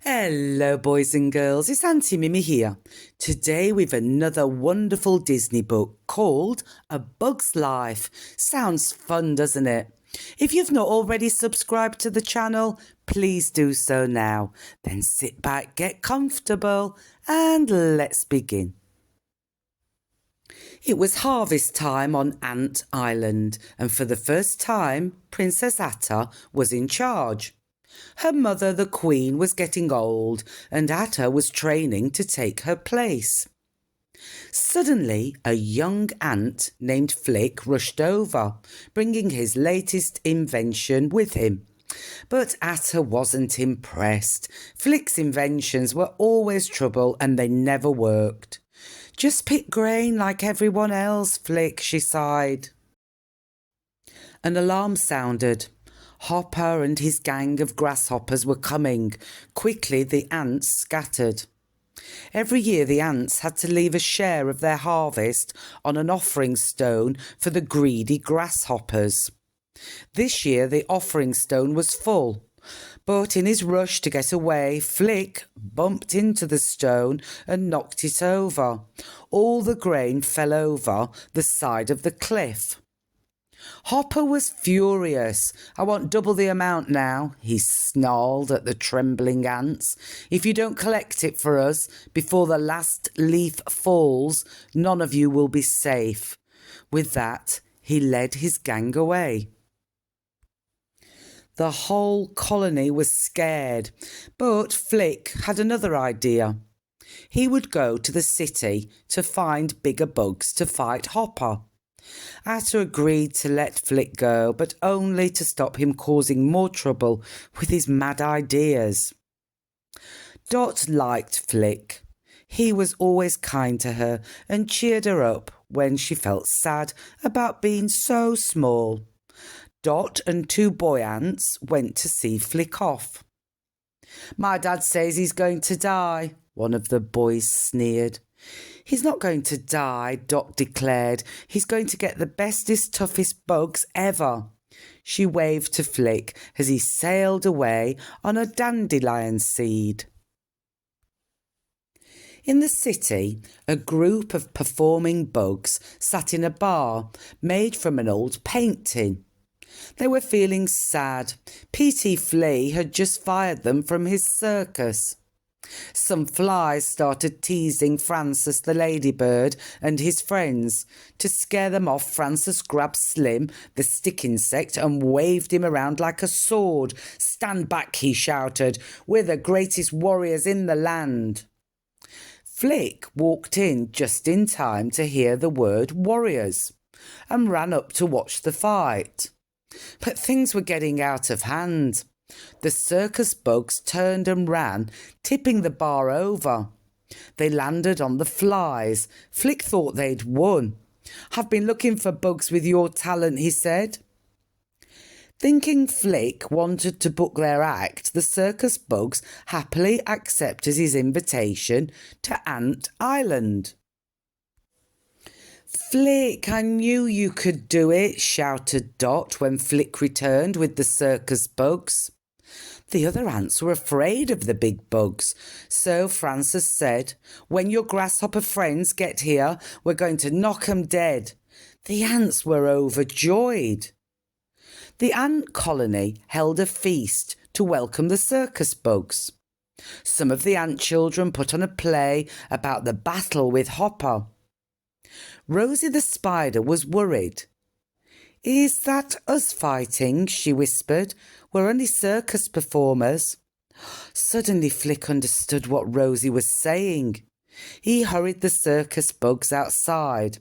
Hello boys and girls, it's Aunty Mimmi here. Today we've another wonderful Disney book called A Bug's Life. Sounds fun, doesn't it? If you've not already subscribed to the channel, please do so now. Then sit back, get comfortable and let's begin. It was harvest time on Ant Island, and for the first time, Princess Atta was in charge. Her mother, the Queen, was getting old, and Atta was training to take her place. Suddenly, a young ant named Flick rushed over, bringing his latest invention with him. But Atta wasn't impressed. Flick's inventions were always trouble and they never worked. "Just pick grain like everyone else, Flick," she sighed. An alarm sounded. Hopper and his gang of grasshoppers were coming. Quickly the ants scattered. Every year the ants had to leave a share of their harvest on an offering stone for the greedy grasshoppers. This year the offering stone was full, but in his rush to get away, Flick bumped into the stone and knocked it over. All the grain fell over the side of the cliff. Hopper was furious. "I want double the amount now," he snarled at the trembling ants. "If you don't collect it for us before the last leaf falls, none of you will be safe." With that, he led his gang away. The whole colony was scared, but Flick had another idea. He would go to the city to find bigger bugs to fight Hopper. Atta agreed to let Flick go, but only to stop him causing more trouble with his mad ideas. Dot liked Flick. He was always kind to her and cheered her up when she felt sad about being so small. Dot and two boy ants went to see Flick off. "My dad says he's going to die," one of the boys sneered. "He's not going to die," Dot declared. "He's going to get the bestest, toughest bugs ever." She waved to Flick as he sailed away on a dandelion seed. In the city, a group of performing bugs sat in a bar made from an old paint tin. They were feeling sad. P.T. Flea had just fired them from his circus. Some flies started teasing Francis the ladybird and his friends. To scare them off, Francis grabbed Slim, the stick insect, and waved him around like a sword. "Stand back," he shouted. "We're the greatest warriors in the land." Flick walked in just in time to hear the word warriors and ran up to watch the fight. But things were getting out of hand. The circus bugs turned and ran, tipping the bar over. They landed on the flies. Flick thought they'd won. "I've been looking for bugs with your talent," he said. Thinking Flick wanted to book their act, the circus bugs happily accepted his invitation to Ant Island. "Flick, I knew you could do it," shouted Dot when Flick returned with the circus bugs. The other ants were afraid of the big bugs, so Francis said, "When your grasshopper friends get here, we're going to knock 'em dead." The ants were overjoyed. The ant colony held a feast to welcome the circus bugs. Some of the ant children put on a play about the battle with Hopper. Rosie the spider was worried. "Is that us fighting?" she whispered. "We're only circus performers." Suddenly Flick understood what Rosie was saying. He hurried the circus bugs outside.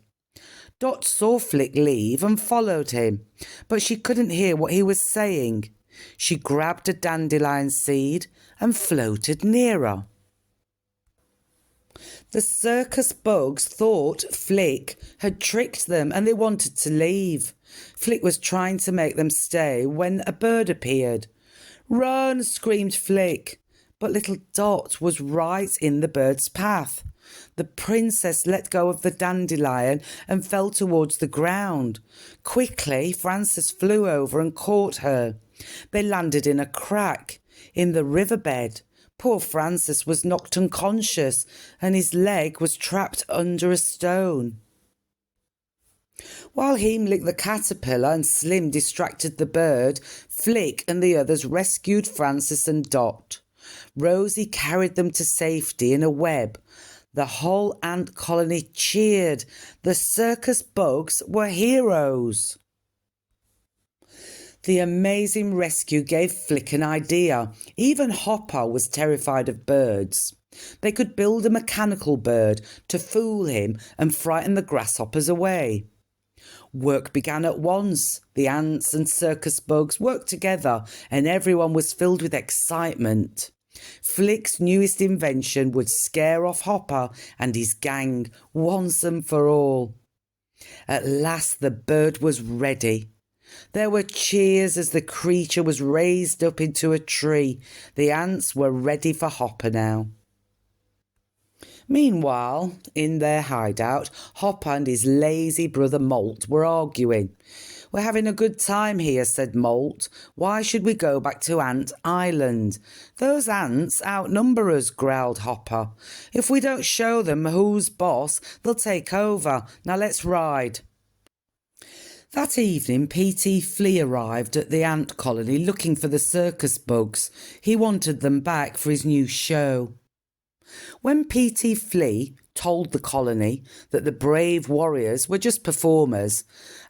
Dot saw Flick leave and followed him, but she couldn't hear what he was saying. She grabbed a dandelion seed and floated nearer. The circus bugs thought Flick had tricked them and they wanted to leave. Flick was trying to make them stay when a bird appeared. "Run!" screamed Flick, but little Dot was right in the bird's path. The princess let go of the dandelion and fell towards the ground. Quickly, Francis flew over and caught her. They landed in a crack in the riverbed, Poor Francis was knocked unconscious and his leg was trapped under a stone. While Heem licked the caterpillar and Slim distracted the bird, Flick and the others rescued Francis and Dot. Rosie carried them to safety in a web. The whole ant colony cheered. The circus bugs were heroes. The amazing rescue gave Flick an idea. Even Hopper was terrified of birds. They could build a mechanical bird to fool him and frighten the grasshoppers away. Work began at once. The ants and circus bugs worked together and everyone was filled with excitement. Flick's newest invention would scare off Hopper and his gang once and for all. At last the bird was ready. There were cheers as the creature was raised up into a tree. The ants were ready for Hopper now. Meanwhile, in their hideout, Hopper and his lazy brother Molt were arguing. "We're having a good time here," said Molt. "Why should we go back to Ant Island?" "Those ants outnumber us," growled Hopper. "If we don't show them who's boss, they'll take over. Now let's ride." That evening, P.T. Flea arrived at the ant colony looking for the circus bugs. He wanted them back for his new show. When P.T. Flea told the colony that the brave warriors were just performers,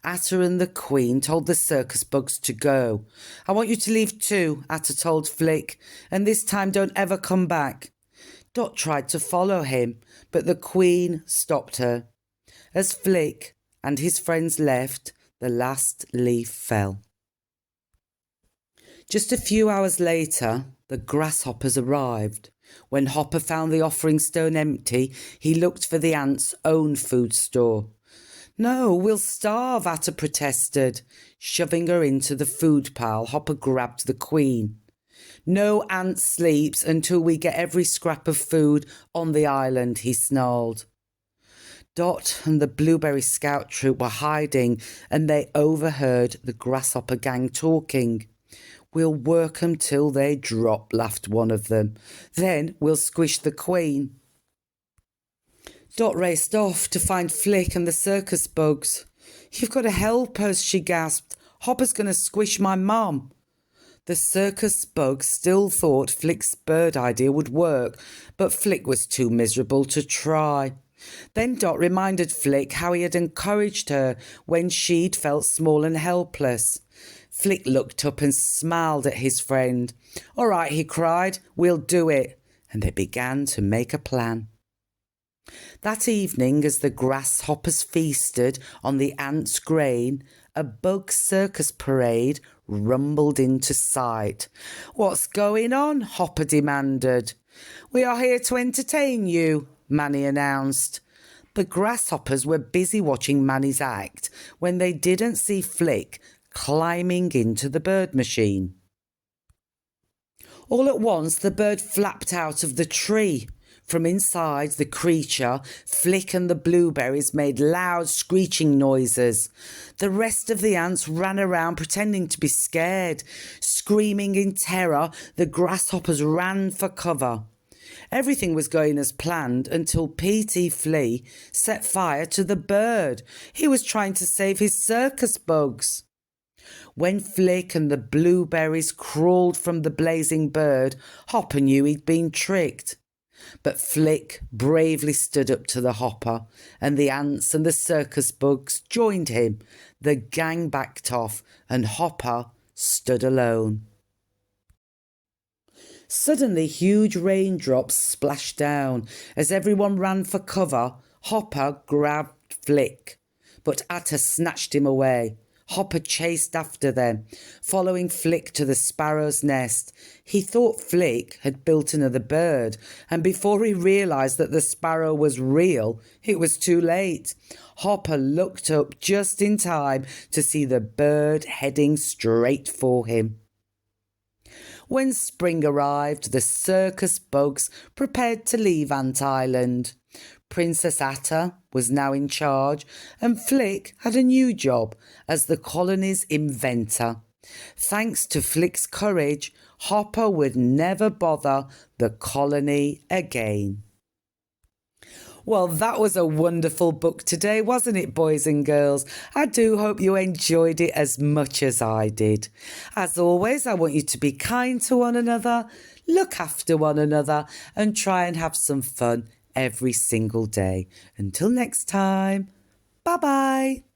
Atta and the Queen told the circus bugs to go. "I want you to leave too," Atta told Flick, "and this time don't ever come back." Dot tried to follow him, but the Queen stopped her. As Flick and his friends left, the last leaf fell. Just a few hours later, the grasshoppers arrived. When Hopper found the offering stone empty, he looked for the ants' own food store. "No, we'll starve," Atta protested. Shoving her into the food pile, Hopper grabbed the Queen. "No ant sleeps until we get every scrap of food on the island," he snarled. Dot and the Blueberry Scout troop were hiding and they overheard the grasshopper gang talking. "We'll work 'em till they drop," laughed one of them. "Then we'll squish the Queen." Dot raced off to find Flick and the circus bugs. "You've got to help us," she gasped. "Hopper's going to squish my mum." The circus bugs still thought Flick's bird idea would work, but Flick was too miserable to try. Then Dot reminded Flick how he had encouraged her when she'd felt small and helpless. Flick looked up and smiled at his friend. "All right," he cried, "we'll do it." And they began to make a plan. That evening, as the grasshoppers feasted on the ants' grain, a bug circus parade rumbled into sight. "What's going on?" Hopper demanded. "We are here to entertain you," Manny announced. The grasshoppers were busy watching Manny's act when they didn't see Flick climbing into the bird machine. All at once the bird flapped out of the tree. From inside the creature, Flick and the blueberries made loud screeching noises. The rest of the ants ran around pretending to be scared. Screaming in terror, the grasshoppers ran for cover. Everything was going as planned until P.T. Flea set fire to the bird. He was trying to save his circus bugs. When Flick and the blueberries crawled from the blazing bird, Hopper knew he'd been tricked. But Flick bravely stood up to the Hopper, and the ants and the circus bugs joined him. The gang backed off, and Hopper stood alone. Suddenly, huge raindrops splashed down. As everyone ran for cover, Hopper grabbed Flick, but Atta snatched him away. Hopper chased after them, following Flick to the sparrow's nest. He thought Flick had built another bird, and before he realised that the sparrow was real, it was too late. Hopper looked up just in time to see the bird heading straight for him. When spring arrived, the circus bugs prepared to leave Ant Island. Princess Atta was now in charge, and Flick had a new job as the colony's inventor. Thanks to Flick's courage, Hopper would never bother the colony again. Well, that was a wonderful book today, wasn't it, boys and girls? I do hope you enjoyed it as much as I did. As always, I want you to be kind to one another, look after one another, and try and have some fun every single day. Until next time, bye-bye.